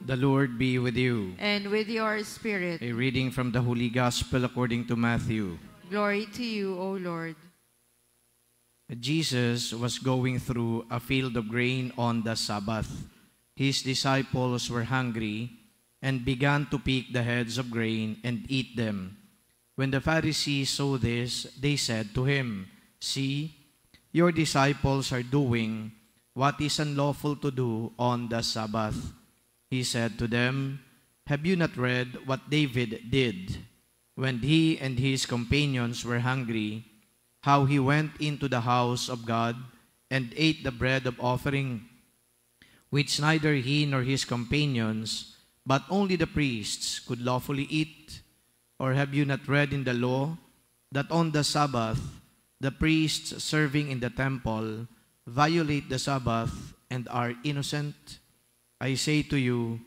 The Lord be with you. And with your spirit. A reading from the Holy Gospel according to Matthew. Glory to you, O Lord. Jesus was going through a field of grain on the Sabbath. His disciples were hungry and began to pick the heads of grain and eat them. When the Pharisees saw this, they said to him, "See, your disciples are doing what is unlawful to do on the Sabbath." He said to them, "Have you not read what David did when he and his companions were hungry, how he went into the house of God and ate the bread of offering, which neither he nor his companions, but only the priests could lawfully eat? Or have you not read in the law that on the Sabbath the priests serving in the temple violate the Sabbath and are innocent? I say to you,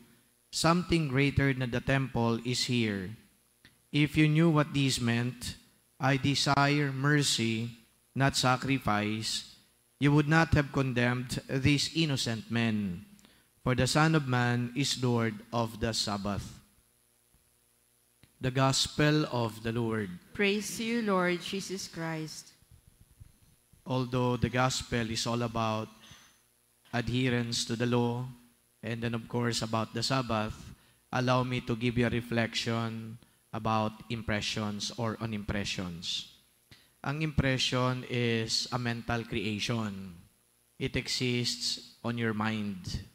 something greater than the temple is here. If you knew what these meant, I desire mercy, not sacrifice, you would not have condemned these innocent men. For the Son of Man is Lord of the Sabbath. The Gospel of the Lord. Praise to you, Lord Jesus Christ. Although the Gospel is all about adherence to the law, and then of course about the Sabbath, allow me to give you a reflection about impressions or on impressions. Ang impression is a mental creation. It exists on your mind.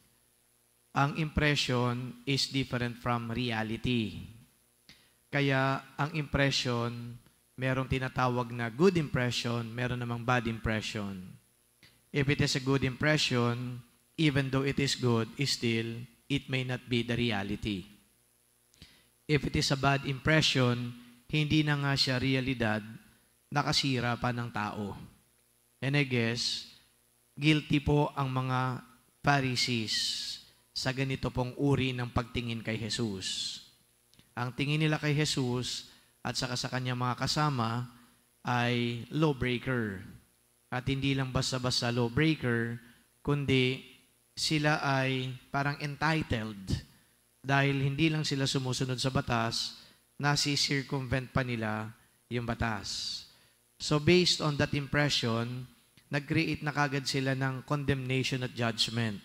Ang impression is different from reality. Kaya ang impression, merong tinatawag na good impression, meron namang bad impression. If it is a good impression, even though it is good, still, it may not be the reality. If it is a bad impression, hindi na nga siya realidad, nakasira pa ng tao. And I guess, guilty po ang mga Pharisees sa ganito pong uri ng pagtingin kay Jesus. Ang tingin nila kay Jesus at saka sa kanyang mga kasama ay lawbreaker. At hindi lang basta-basta lawbreaker, kundi sila ay parang entitled dahil hindi lang sila sumusunod sa batas, nasi-circumvent pa nila yung batas. So based on that impression, nag-create na kagad sila ng condemnation at judgment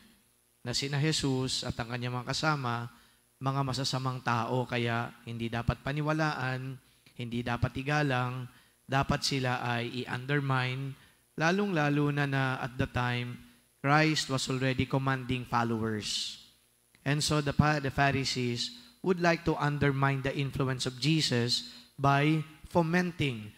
na sina Jesus at ang kanyang mga kasama, mga masasamang tao, kaya hindi dapat paniwalaan, hindi dapat igalang, dapat sila ay i-undermine, lalong-lalo na at the time, Christ was already commanding followers. And so the Pharisees would like to undermine the influence of Jesus by fomenting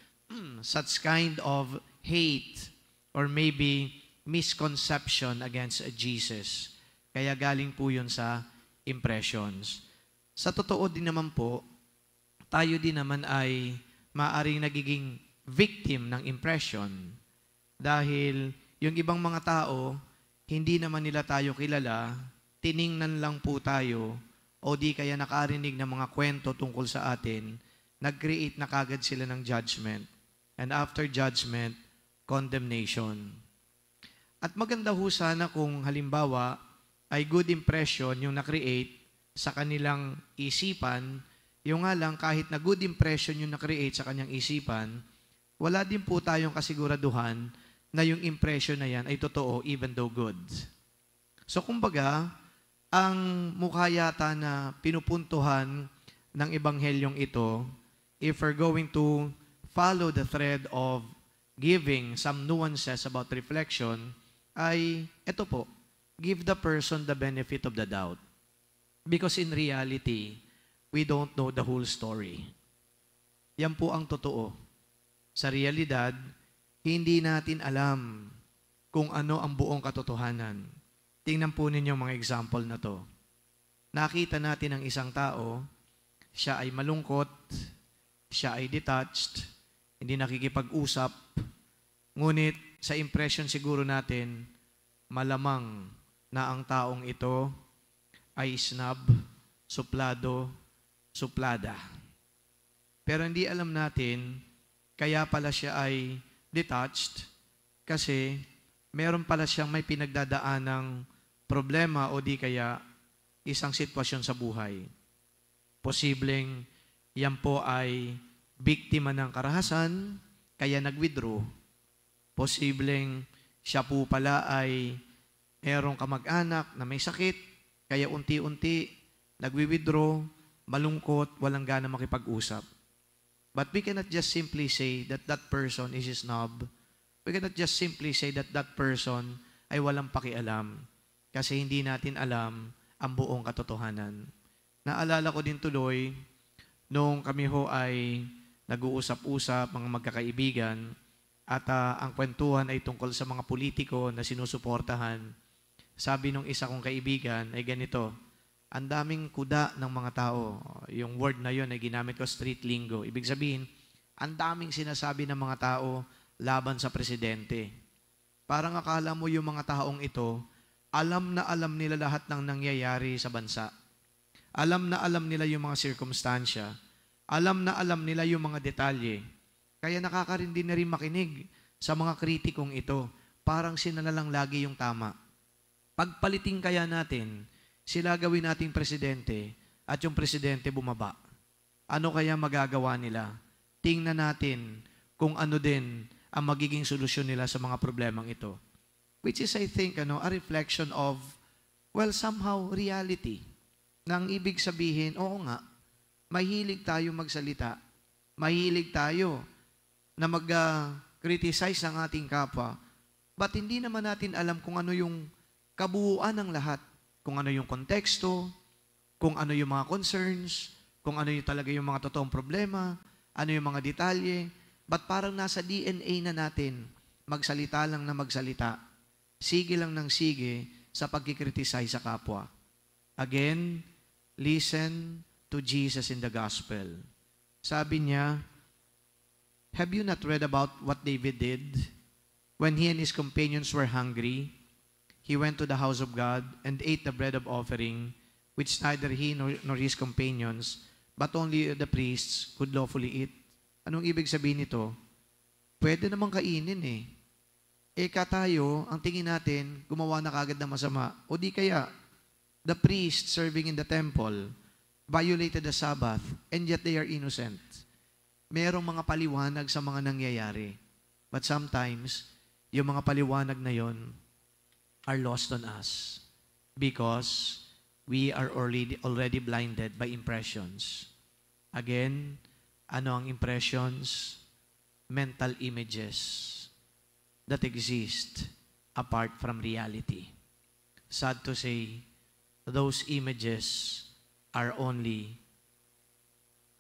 such kind of hate or maybe misconception against Jesus. Kaya galing po yun sa impressions. Sa totoo din naman po, tayo din naman ay maaring nagiging victim ng impression dahil yung ibang mga tao, hindi naman nila tayo kilala, tiningnan lang po tayo, o di kaya nakarinig ng mga kwento tungkol sa atin, nag-create na kagad sila ng judgment. And after judgment, condemnation. At maganda ho sana kung halimbawa ay good impression yung na-create sa kanilang isipan, yung nga lang kahit na good impression yung na-create sa kanyang isipan, wala din po tayong kasiguraduhan na yung impression na yan ay totoo even though good. So kumbaga, ang mukha yata na pinupuntuhan ng ebanghelyong ito, if we're going to follow the thread of giving some nuances about reflection, ay ito po, give the person the benefit of the doubt. Because in reality, we don't know the whole story. Yan po ang totoo. Sa realidad, hindi natin alam kung ano ang buong katotohanan. Tingnan po ninyo mga example na to. Nakita natin ang isang tao, siya ay malungkot, siya ay detached, hindi nakikipag-usap, ngunit sa impression siguro natin, malamang na ang taong ito ay snob, suplado, suplada. Pero hindi alam natin, kaya pala siya ay detached kasi meron pala siyang may pinagdadaanang problema o di kaya isang sitwasyon sa buhay. Posibleng yan po ay biktima ng karahasan, kaya nag-withdraw. Posibleng siya po pala ay merong kamag-anak na may sakit, kaya unti-unti nag-withdraw, malungkot, walang gana makipag-usap. But we cannot just simply say that that person is a snob. We cannot just simply say that that person ay walang pakialam kasi hindi natin alam ang buong katotohanan. Naalala ko din tuloy, nung kami ho ay nag-uusap-usap, mga magkakaibigan, at ang kwentuhan ay tungkol sa mga politiko na sinusuportahan. Sabi nung isa kong kaibigan ay ganito, ang daming kuda ng mga tao. Yung word na yun ay ginamit ko street lingo. Ibig sabihin, ang daming sinasabi ng mga tao laban sa presidente. Parang akala mo yung mga taong ito, alam na alam nila lahat ng nangyayari sa bansa. Alam na alam nila yung mga sirkumstansya. Alam na alam nila yung mga detalye. Kaya nakakarindi na rin makinig sa mga kritikong ito. Parang sila na lang lagi yung tama. Pagpaliting kaya natin, sila gawin nating presidente at yung presidente bumaba. Ano kaya magagawa nila? Tingnan natin kung ano din ang magiging solusyon nila sa mga problemang ito. Which is, I think, a reflection of, well, somehow, reality. Nang ibig sabihin, oo nga, mahilig tayo magsalita. Mahilig tayo na mag-criticize ng ating kapwa. But hindi naman natin alam kung ano yung kabuuan ng lahat. Kung ano yung konteksto, kung ano yung mga concerns, kung ano yung talaga yung mga totoong problema, ano yung mga detalye. But parang nasa DNA na natin, magsalita lang na magsalita. Sige lang ng sige sa pagkikriticize sa kapwa. Again, listen to Jesus in the gospel. Sabi niya, have you not read about what David did? When he and his companions were hungry, he went to the house of God and ate the bread of offering, which neither he nor his companions, but only the priests could lawfully eat. Anong ibig sabihin nito? Pwede namang kainin eh. Tayo, ang tingin natin, gumawa na kagad ng masama. O di kaya, the priest serving in the temple violated the Sabbath, and yet they are innocent. Merong mga paliwanag sa mga nangyayari. But sometimes, yung mga paliwanag na yon are lost on us because we are already blinded by impressions. Again, ano ang impressions? Mental images that exist apart from reality. Sad to say, those images are only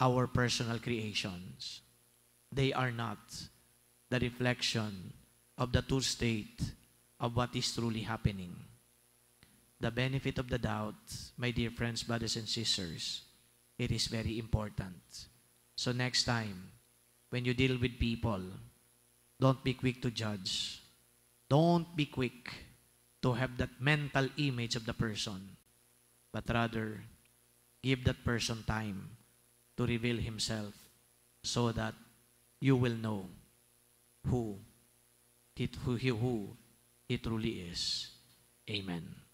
our personal creations. They are not the reflection of the true state of what is truly happening. The benefit of the doubt, my dear friends, brothers and sisters, it is very important. So next time, when you deal with people, don't be quick to judge. Don't be quick to have that mental image of the person, but rather, give that person time to reveal himself so that you will know who he truly is. Amen.